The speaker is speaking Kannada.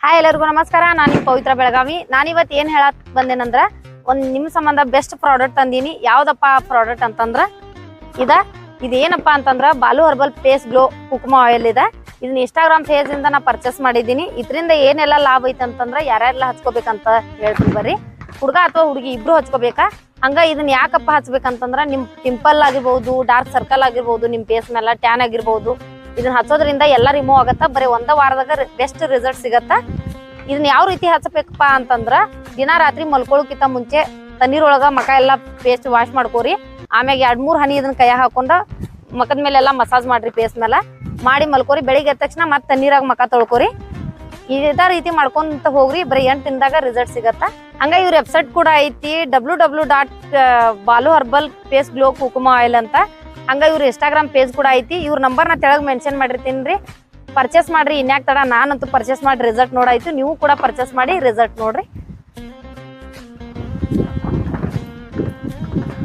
ಹಾಯ್ ಎಲ್ಲರಿಗೂ ನಮಸ್ಕಾರ. ನಾನು ನಿಮ್ಮ ಪವಿತ್ರ ಬೆಳಗಾವಿ. ನಾನಿವತ್ತು ಏನು ಹೇಳಕ್ ಬಂದೇನಂದ್ರ ನಿಮ್ಮ ಸಂಬಂಧ ಬೆಸ್ಟ್ ಪ್ರಾಡಕ್ಟ್ ತಂದೀನಿ. ಯಾವ್ದಪ್ಪ ಪ್ರಾಡಕ್ಟ್ ಅಂತಂದ್ರ ಇದೇನಪ್ಪ ಅಂತಂದ್ರ Balu herbal face glow kumkuma oil ಇದೆ. ಇದನ್ನ ಇನ್ಸ್ಟಾಗ್ರಾಮ್ ಪೇಜ್ ಇಂದ ನಾ ಪರ್ಚೇಸ್ ಮಾಡಿದ್ದೀನಿ. ಇದರಿಂದ ಏನೆಲ್ಲ ಲಾಭ ಐತೆ ಅಂತಂದ್ರ ಯಾರ್ಯಾರೆಲ್ಲ ಹಚ್ಕೋಬೇಕಂತ ಹೇಳ್ತೀನಿ ಬರ್ರಿ. ಹುಡುಗ ಅಥವಾ ಹುಡುಗಿ ಇಬ್ರು ಹಚ್ಕೋಬೇಕಾ. ಹಂಗ ಇದನ್ನ ಯಾಕಪ್ಪ ಹಚ್ಬೇಕಂತಂದ್ರ ನಿಮ್ ಪಿಂಪಲ್ ಆಗಿರ್ಬಹುದು, ಡಾರ್ಕ್ ಸರ್ಕಲ್ ಆಗಿರ್ಬಹುದು, ನಿಮ್ ಫೇಸ್ ಮೇಲೆ ಟ್ಯಾನ್ ಆಗಿರ್ಬಹುದು, ಇದನ್ನ ಹಚ್ಚೋದ್ರಿಂದ ಎಲ್ಲ ರಿಮೂವ್ ಆಗತ್ತ. ಬರೀ ಒಂದ ವಾರದಾಗ ಬೆಸ್ಟ್ ರಿಸಲ್ಟ್ ಸಿಗತ್ತ. ಇದನ್ನ ಯಾವ ರೀತಿ ಹಚ್ಚಬೇಕಪ್ಪ ಅಂತಂದ್ರ ದಿನ ರಾತ್ರಿ ಮಲ್ಕೊಳ್ಳೋಕ್ಕಿಂತ ಮುಂಚೆ ತಣ್ಣೀರೊಳಗ ಮಕ ಎಲ್ಲ ಪೇಸ್ಟ್ ವಾಶ್ ಮಾಡ್ಕೋರಿ. ಆಮ್ಯಾಗ 2-3 ಹನಿ ಇದನ್ನ ಕೈ ಹಾಕೊಂಡ ಮಕದ ಮೇಲೆಲ್ಲ ಮಸಾಜ್ ಮಾಡ್ರಿ. ಫೇಸ್ ಮೇಲೆ ಮಾಡಿ ಮಲ್ಕೋರಿ. ಬೆಳಿಗ್ಗೆ ಎದ್ದ ತಕ್ಷಣ ಮತ್ತೆ ತಣ್ಣೀರಾಗ ಮಕ ತೊಳ್ಕೊರಿ. ಇದೇ ರೀತಿ ಮಾಡ್ಕೊಂತ ಹೋಗ್ರಿ. ಬರೀ 8 ದಿನದಾಗ ರಿಸಲ್ಟ್ ಸಿಗತ್ತ. ಹಂಗ ಇವ್ರ ವೆಬ್ಸೈಟ್ ಕೂಡ ಐತಿ www.baluherbal-face-glow-kukum-oil ಅಂತ. ಹಂಗ ಇವ್ರ ಇನ್ಸ್ಟಾಗ್ರಾಮ್ ಪೇಜ್ ಕೂಡ ಐತಿ. ಇವ್ರ ನಂಬರ್ ನಾ ತೆಳಗ್ ಮೆನ್ಷನ್ ಮಾಡಿರ್ತೀನಿ. ಪರ್ಚೇಸ್ ಮಾಡ್ರಿ. ಇನ್ಯಾಕ್ ತಡ, ನಾನಂತೂ ಪರ್ಚೇಸ್ ಮಾಡಿ ರಿಸಲ್ಟ್ ನೋಡಾಯ್ತು. ನೀವು ಕೂಡ ಪರ್ಚೇಸ್ ಮಾಡಿ ರಿಸಲ್ಟ್ ನೋಡ್ರಿ.